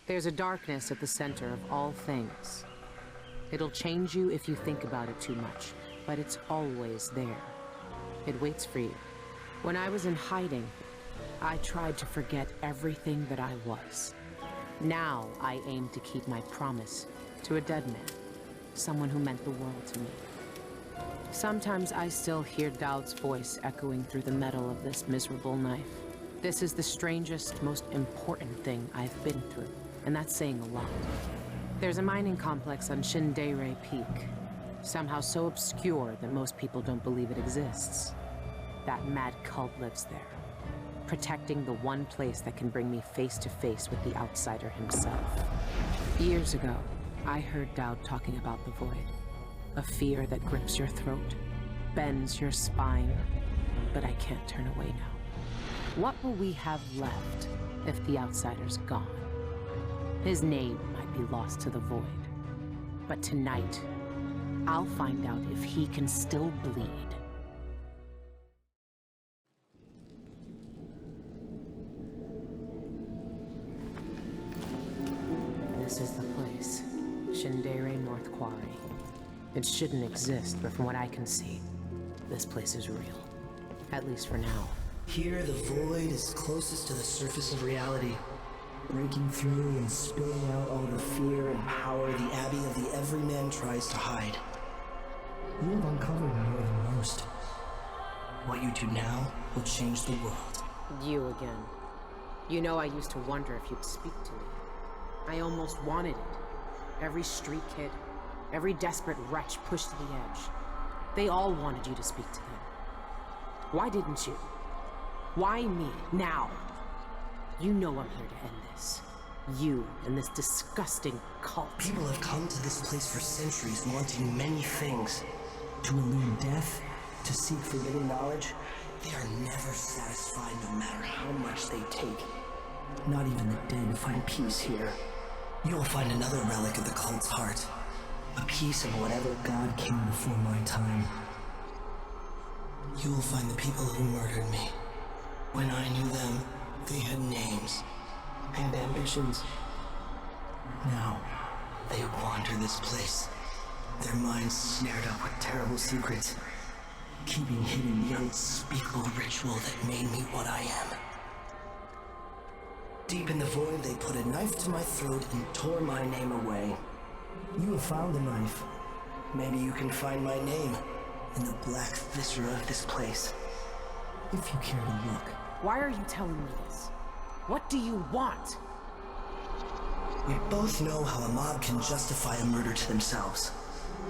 There's a darkness at the center of all things. It'll change you if you think about it too much, but it's always there. It waits for you. When I was in hiding, I tried to forget everything that I was. Now I aim to keep my promise to a dead man, someone who meant the world to me. Sometimes I still hear D.O.T.'s voice echoing through the metal of this miserable knife. This is the strangest, most important thing I've been through, and that's saying a lot. There's a mining complex on Shindere Peak, somehow so obscure that most people don't believe it exists. That mad cult lives there, protecting the one place that can bring me face to face with the outsider himself. Years ago, I heard D.O.T. talking about the void. A fear that grips your throat, bends your spine, but I can't turn away now. What will we have left if the outsider's gone? His name might be lost to the void, but tonight, I'll find out if he can still bleed. This is the place, Shindere North Quarry. It shouldn't exist, but from what I can see, this place is real. At least for now. Here, the void is closest to the surface of reality, breaking through and spilling out all the fear and power the Abbey of the Everyman tries to hide. You have uncovered more than most. What you do now will change the world. You again. You know, I used to wonder if you'd speak to me. I almost wanted it. Every street kid, every desperate wretch pushed to the edge. They all wanted you to speak to them. Why didn't you? Why me, now? You know I'm here to end this. You and this disgusting cult. People have come to this place for centuries wanting many things. To elude death, to seek forbidden knowledge. They are never satisfied no matter how much they take. Not even the dead find peace here. You will find another relic of the cult's heart. A piece of whatever god came before my time. You will find the people who murdered me. When I knew them, they had names and ambitions. Now, they wander this place, their minds snared up with terrible secrets, keeping hidden the unspeakable ritual that made me what I am. Deep in the void, they put a knife to my throat and tore my name away. You have found the knife. Maybe you can find my name in the black viscera of this place. If you care to look. Why are you telling me this? What do you want? We both know how a mob can justify a murder to themselves.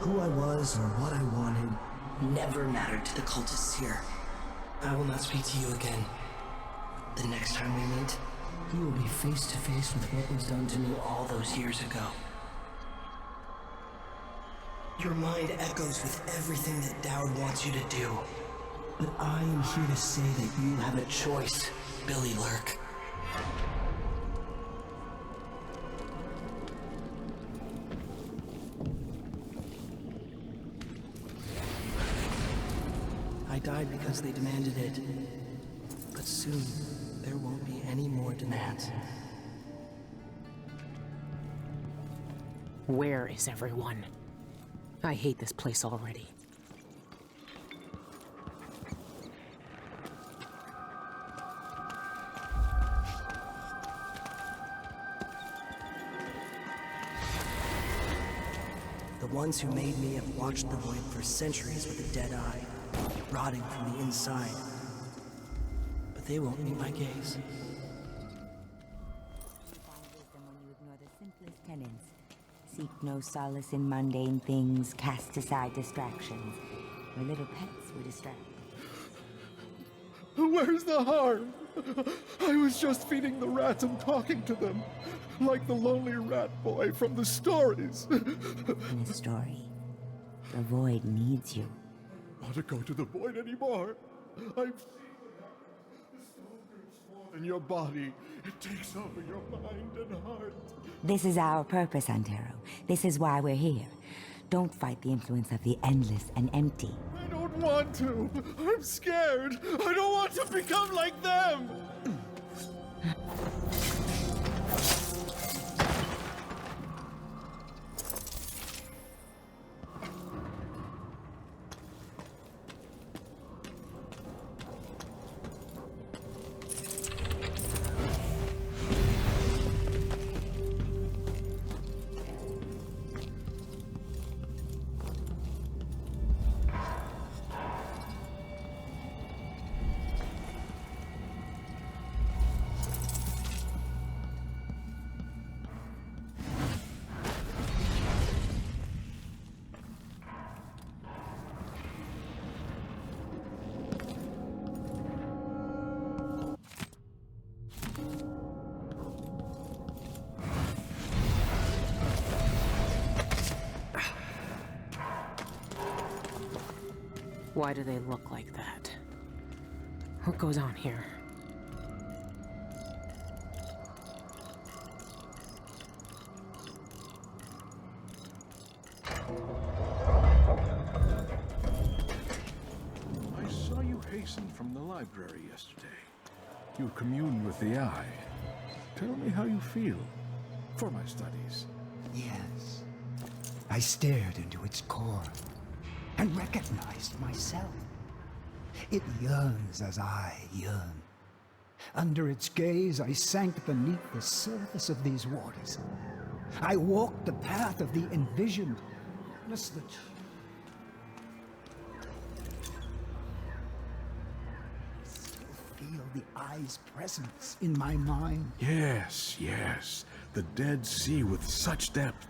Who I was or what I wanted never mattered to the cultists here. I will not speak to you again. The next time we meet, you will be face to face with what was done to me all those years ago. Your mind echoes with everything that D.O.T. wants you to do. But I am here to say that you have a choice, Billy Lurk. I died because they demanded it. But soon, there won't be any more demands. Where is everyone? I hate this place already. The ones who made me have watched the void for centuries with a dead eye, rotting from the inside. But they won't meet my gaze. Seek no solace in mundane things, cast aside distractions. Your little pets were distracted. Where's the harm? I was just feeding the rats and talking to them, like the lonely rat boy from the stories. In the story, the void needs you. Not to go to the void anymore. I've in your body. It takes over your mind and heart. This is our purpose, Antero. This is why we're here. Don't fight the influence of the endless and empty. I don't want to. I'm scared. I don't want to become like them. Why do they look like that? What goes on here? I saw you hasten from the library yesterday. You communed with the Eye. Tell me how you feel for my studies. Yes. I stared into its core and recognized myself. It yearns as I yearn. Under its gaze, I sank beneath the surface of these waters. I walked the path of the envisioned. Listen. I still feel the Eye's presence in my mind. Yes, yes. The dead see with such depth.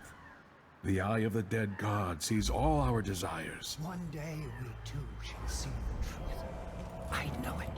The Eye of the dead god sees all our desires. One day we too shall see the truth. I know it.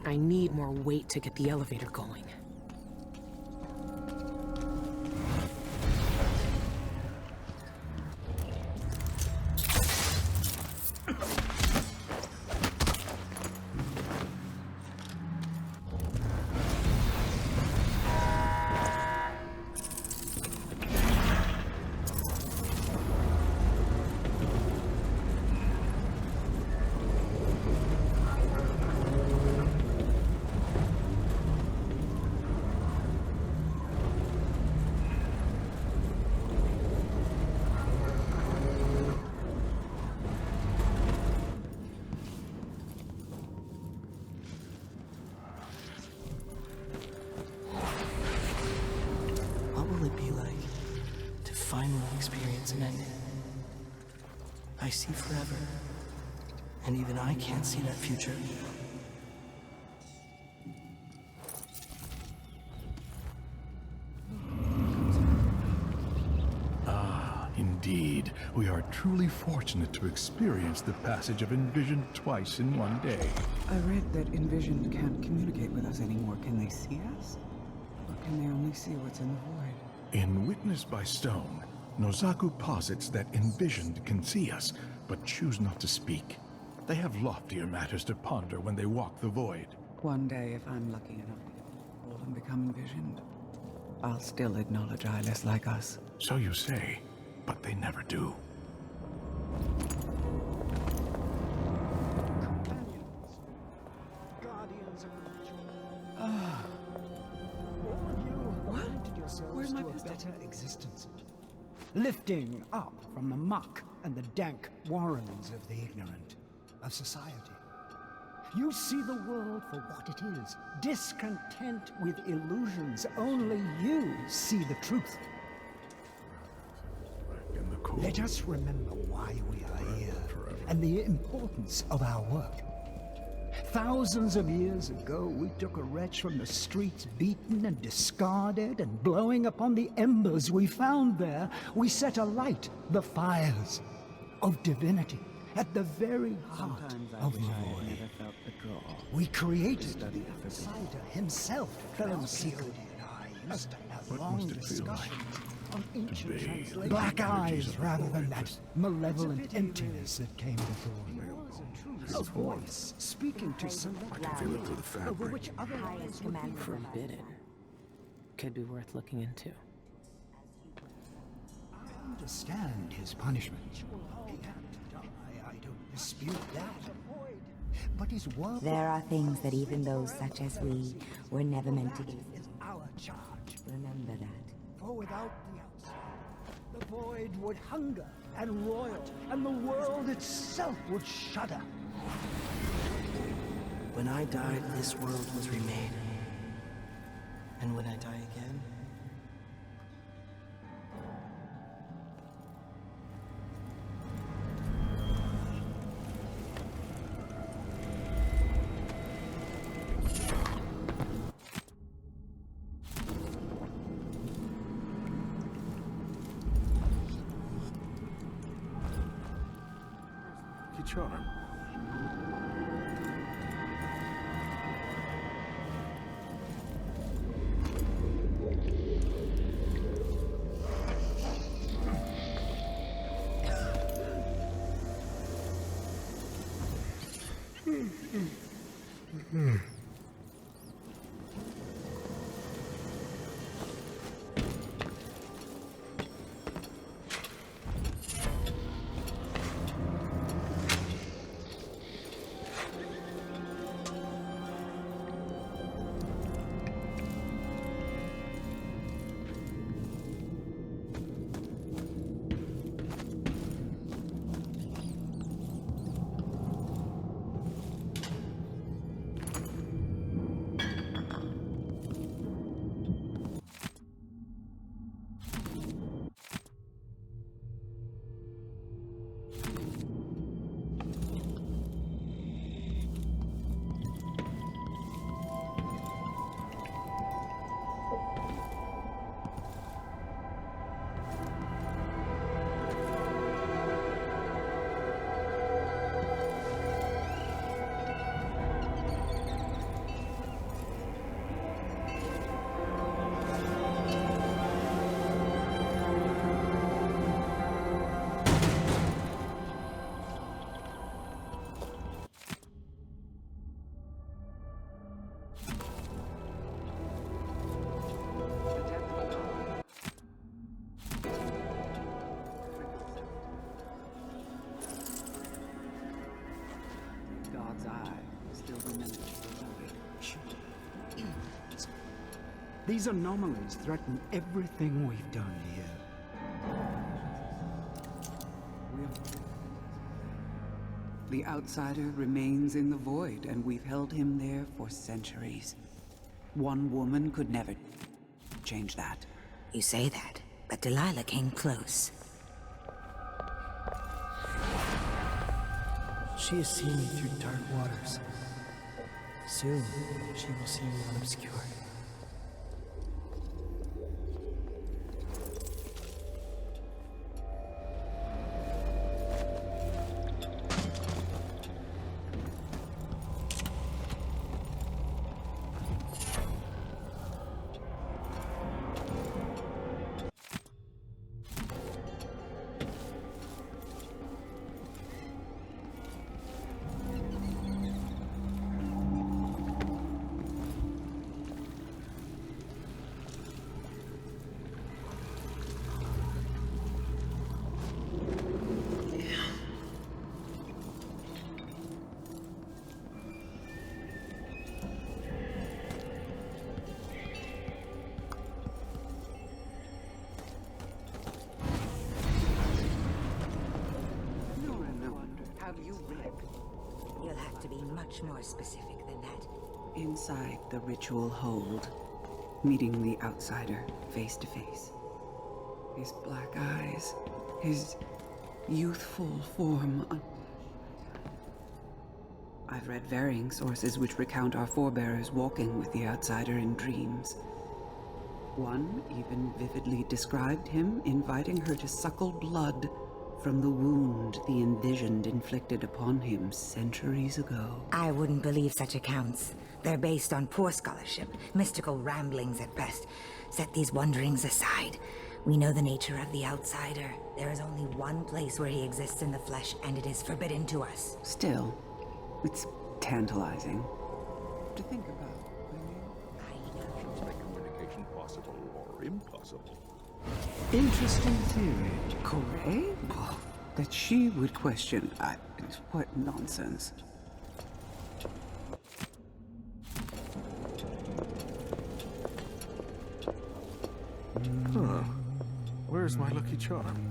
I need more weight to get the elevator going. What will it be like to finally experience an ending? I see forever, and even I can't see that future. Indeed, we are truly fortunate to experience the passage of Envisioned twice in one day. I read that Envisioned can't communicate with us anymore. Can they see us? Or can they only see what's in the void? In Witnessed by Stone, Nozaku posits that Envisioned can see us, but choose not to speak. They have loftier matters to ponder when they walk the void. One day, if I'm lucky enough to fall and become Envisioned, I'll still acknowledge eyeless like us. So you say, but they never do. Where's my better existence? Lifting up from the muck and the dank warrens of the ignorant, of society. You see the world for what it is, discontent with illusions. Only you see the truth. In the cool. Let us remember why we are here and the importance of our work. Thousands of years ago, we took a wretch from the streets, beaten and discarded, and blowing upon the embers we found there, we set alight the fires of divinity at the very heart Sometimes I of wish the I had void. never felt the draw. We created Study the for outsider himself, fell secret and I used to have long must it feel like discussions on ancient bathe in translations. the Black energies eyes of the rather than void? that malevolent emptiness that came before. A voice speaking to someone I can feel it through the over fabric. which other eyes would be Forbidden. Could be worth looking into. I understand his punishment. He had to die, I don't dispute that. But his work There are things that even those such as we were never meant to do. is our charge. Remember that. For without the outside, the void would hunger and roil, and the world itself would shudder. When I died, this world was remade. And when I die again, Charm. God's eye still remembers the void. These anomalies threaten everything we've done here. The outsider remains in the void, and we've held him there for centuries. One woman could never change that. You say that, but Delilah came close. she has seen me through dark waters. Soon, she will see me unobscured. You'll have to be much more specific than that. Inside the ritual hold, meeting the outsider face to face. His black eyes, his youthful form. I've read varying sources which recount our forebears walking with the outsider in dreams. One even vividly described him inviting her to suckle blood from the wound the envisioned inflicted upon him centuries ago. I wouldn't believe such accounts. They're based on poor scholarship, mystical ramblings at best. Set these wonderings aside. We know the nature of the outsider. There is only one place where he exists in the flesh, and it is forbidden to us. Still, it's tantalizing to think about. Make communication possible or impossible. Interesting theory. Corey? That she would question. What nonsense. Where's my lucky charm?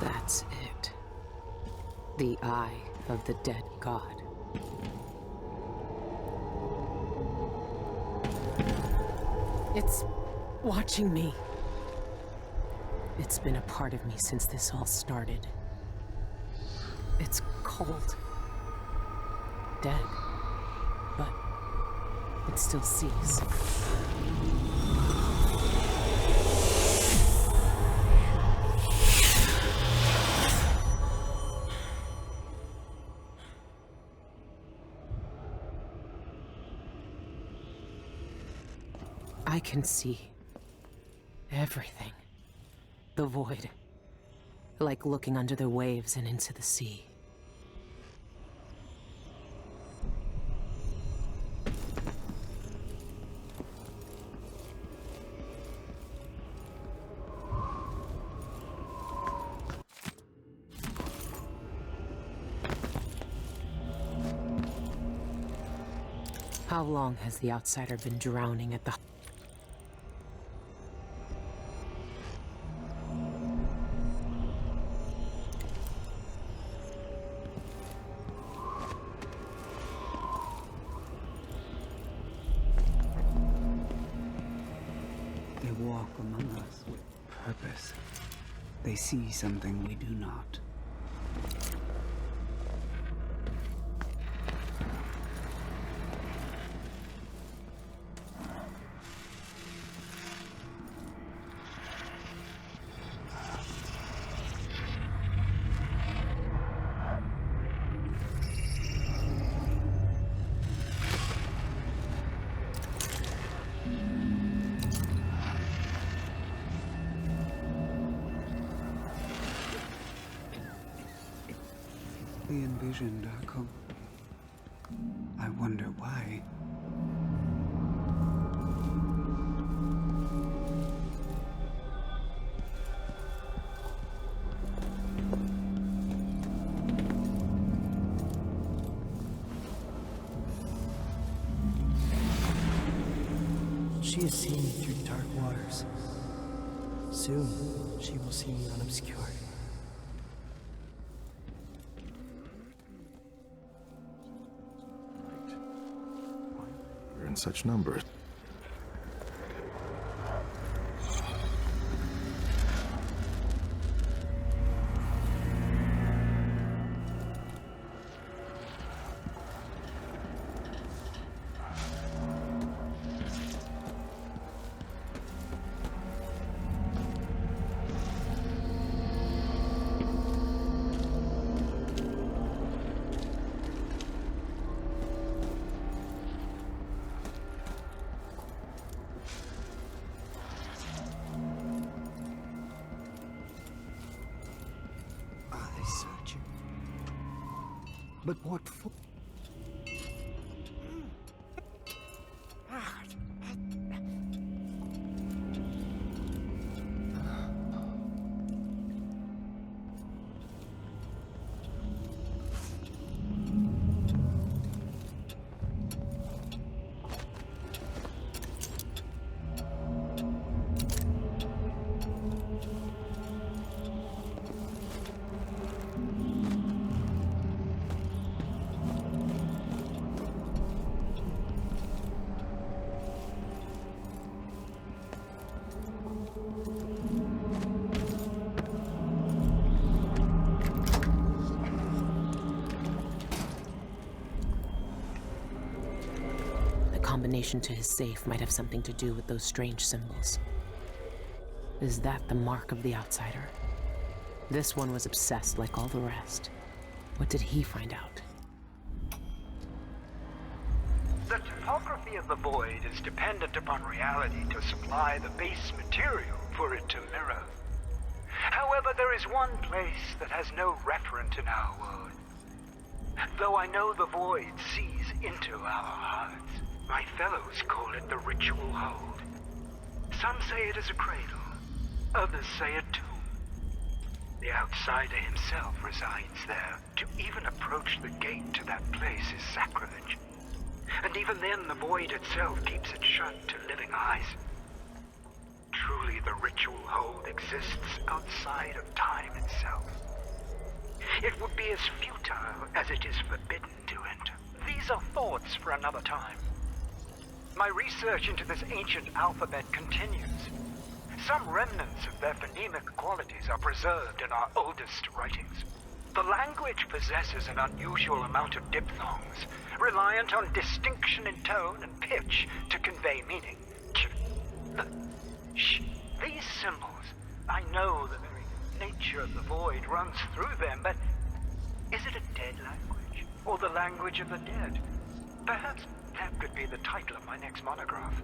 That's it. The eye of the dead god. It's watching me. It's been a part of me since this all started. It's cold. Dead. But it still sees. I can see everything. The void. Like looking under the waves and into the sea. How long has the outsider been drowning at the... They walk among us with purpose. They see something we do not. Envisioned Darko. I wonder why. She has seen me through dark waters. Soon, she will see me unobscured. We're in such numbers. But what for? Combination to his safe might have something to do with those strange symbols. Is that the mark of the outsider? This one was obsessed like all the rest. What did he find out? body of the void is dependent upon reality to supply the base material for it to mirror. However, there is one place that has no referent in our world. Though I know the void sees into our hearts, my fellows call it the ritual hold. Some say it is a cradle, others say a tomb. The outsider himself resides there. To even approach the gate to that place is sacrilege. And even then, the void itself keeps it shut to living eyes. Truly, the ritual hold exists outside of time itself. It would be as futile as it is forbidden to enter. These are thoughts for another time. My research into this ancient alphabet continues. Some remnants of their phonemic qualities are preserved in our oldest writings. The language possesses an unusual amount of diphthongs, reliant on distinction in tone and pitch to convey meaning. These symbols, I know the very nature of the void runs through them, but is it a dead language, or the language of the dead? Perhaps that could be the title of my next monograph.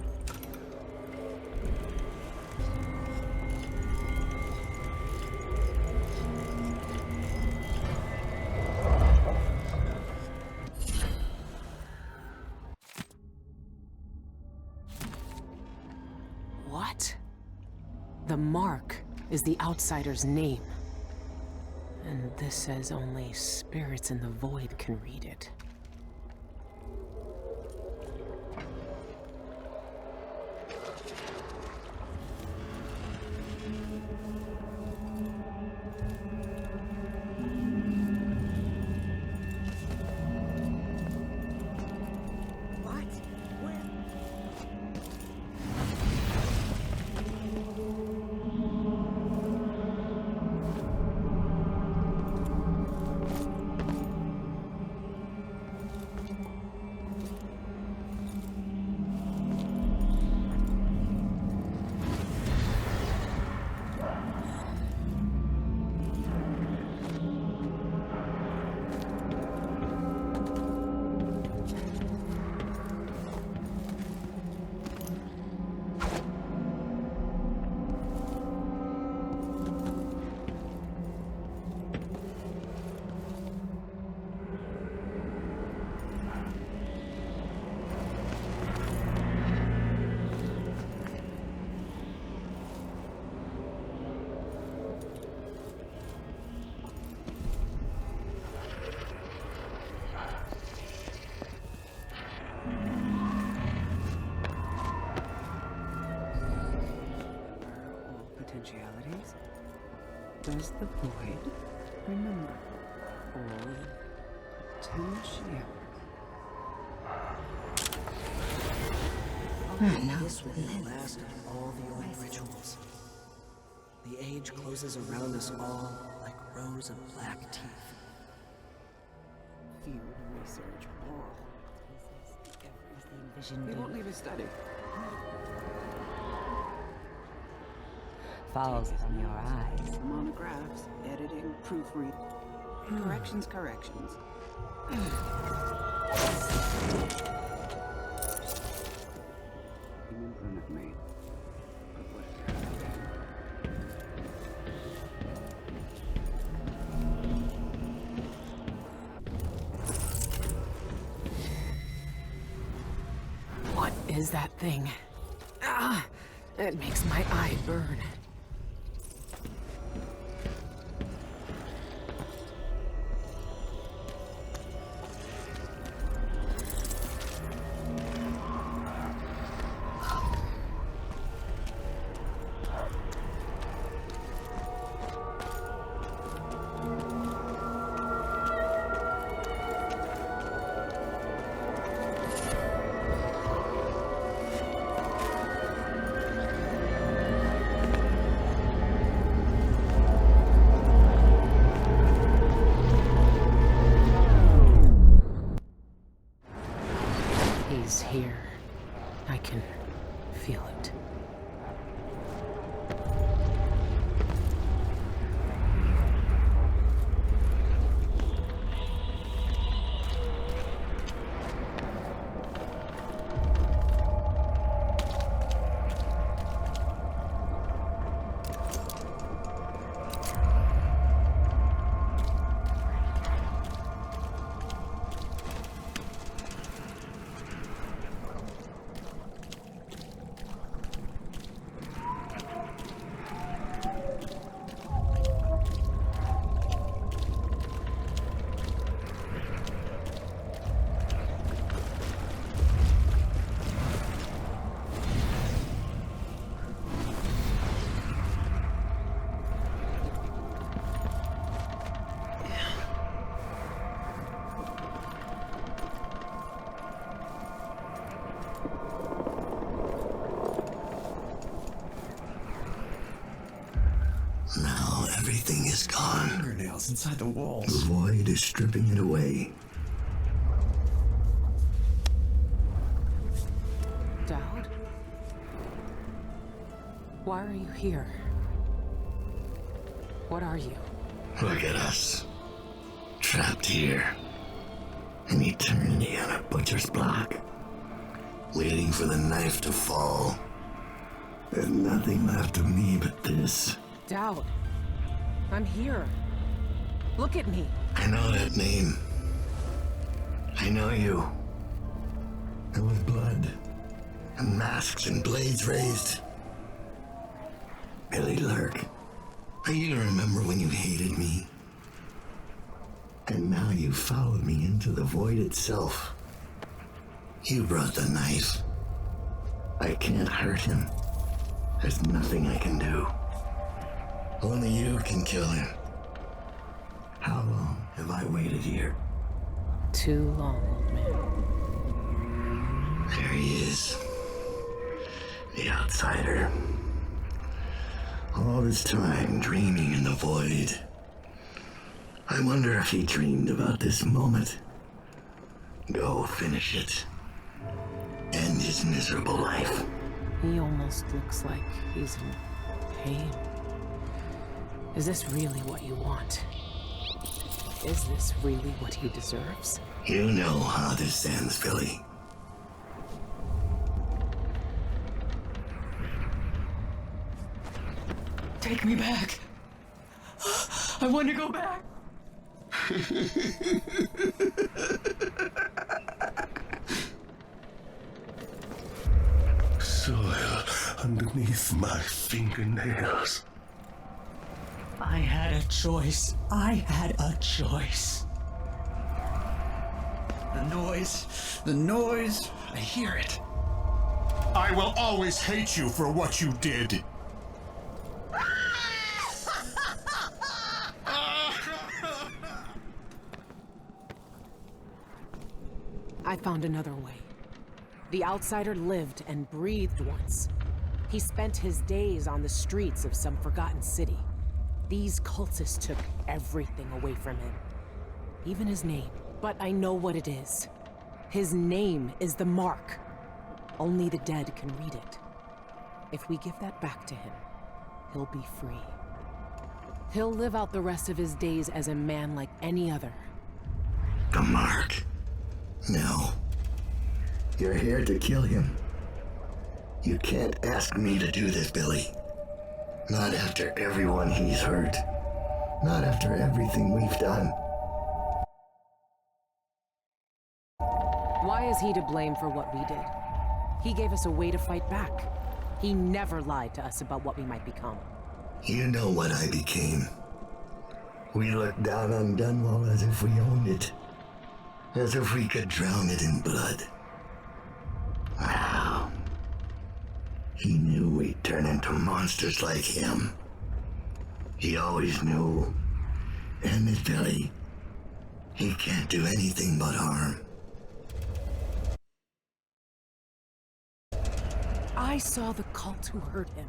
What? The mark is the outsider's name. And this says only spirits in the void can read it. Potentialities? Does the void remember all potentialities? This will be the last of all the old rituals. The age closes around us all like rows of black teeth. Field research all. They won't leave a study. Falls from your eyes. Monographs, editing, proofread. Corrections. In front of me. But what What is that thing? Ah! It makes my eye burn. He's here. I can feel it. Now everything is gone. Fingernails inside the walls. The void is stripping it away. Dowd? Why are you here? What are you? Look at us. Trapped here. An eternity on a butcher's block. Waiting for the knife to fall. There's nothing left of me but this. Dowd, I'm here. Look at me. I know that name. I know you. There was blood, and masks and blades raised. Billy Lurk, I even remember when you hated me. And now you followed me into the void itself. You brought the knife. I can't hurt him. There's nothing I can do. Only you can kill him. How long have I waited here? Too long, old man. There he is. The outsider. All this time dreaming in the void. I wonder if he dreamed about this moment. Go finish it. End his miserable life. He almost looks like he's in pain. Is this really what you want? Is this really what he deserves? You know how this ends, Billy. Take me back. I want to go back. Soil underneath my fingernails. I had a choice. I had a choice. The noise, I hear it. I will always hate you for what you did. I found another way. The outsider lived and breathed once. He spent his days on the streets of some forgotten city. These cultists took everything away from him, even his name. But I know what it is. His name is the Mark. Only the dead can read it. If we give that back to him, he'll be free. He'll live out the rest of his days as a man like any other. The Mark? No. You're here to kill him. You can't ask me to do this, Billy. Not after everyone he's hurt. Not after everything we've done. Why is he to blame for what we did? He gave us a way to fight back. He never lied to us about what we might become. You know what I became. We looked down on Dunwall as if we owned it. As if we could drown it in blood. Wow. He knew we'd turn into monsters like him. He always knew. And this Billy, he can't do anything but harm. I saw the cult who hurt him.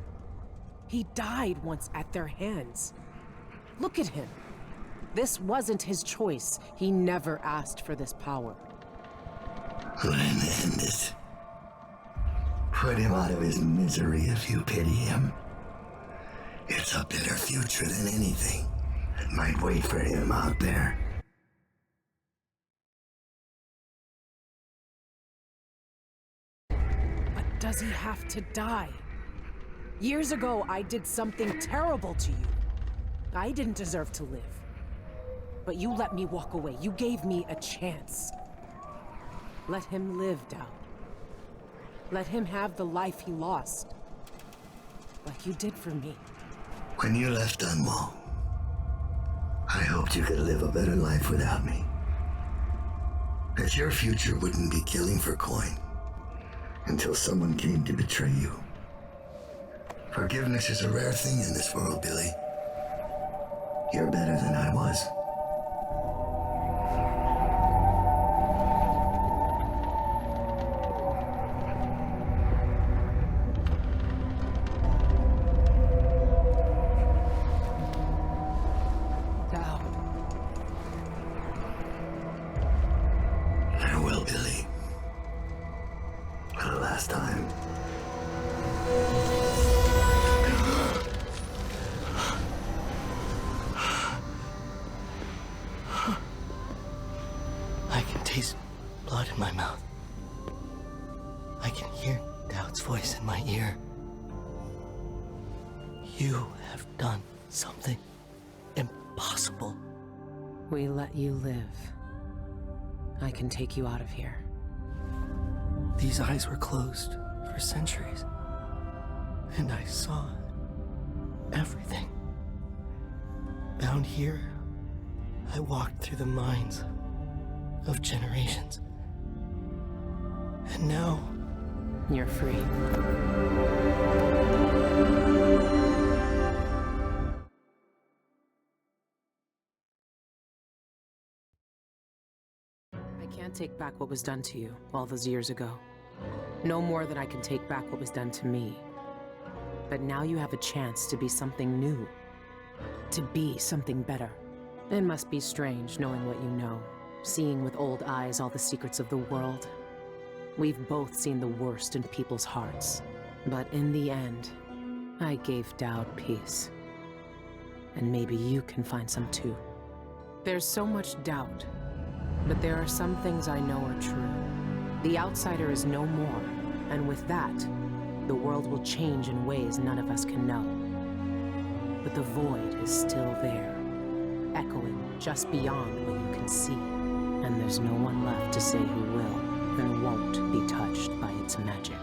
He died once at their hands. Look at him. This wasn't his choice. He never asked for this power. Then end it. Put him out of his misery if you pity him. It's a better future than anything that might wait for him out there. But does he have to die? Years ago, I did something terrible to you. I didn't deserve to live. But you let me walk away. You gave me a chance. Let him live, Dowd. Let him have the life he lost. Like you did for me. When you left Dunwall, I hoped you could live a better life without me. That your future wouldn't be killing for coin until someone came to betray you. Forgiveness is a rare thing in this world, Billy. You're better than I was. God's voice in my ear. You have done something impossible. We let you live. I can take you out of here. These eyes were closed for centuries, and I saw everything. Down here, I walked through the minds of generations. And now... You're free. I can't take back what was done to you all those years ago. No more than I can take back what was done to me. But now you have a chance to be something new. To be something better. It must be strange knowing what you know. Seeing with old eyes all the secrets of the world. We've both seen the worst in people's hearts. But in the end, I gave Dowd peace. And maybe you can find some too. There's so much doubt. But there are some things I know are true. The outsider is no more. And with that, the world will change in ways none of us can know. But the void is still there. Echoing just beyond what you can see. And there's no one left to say who will and won't be touched by its magic.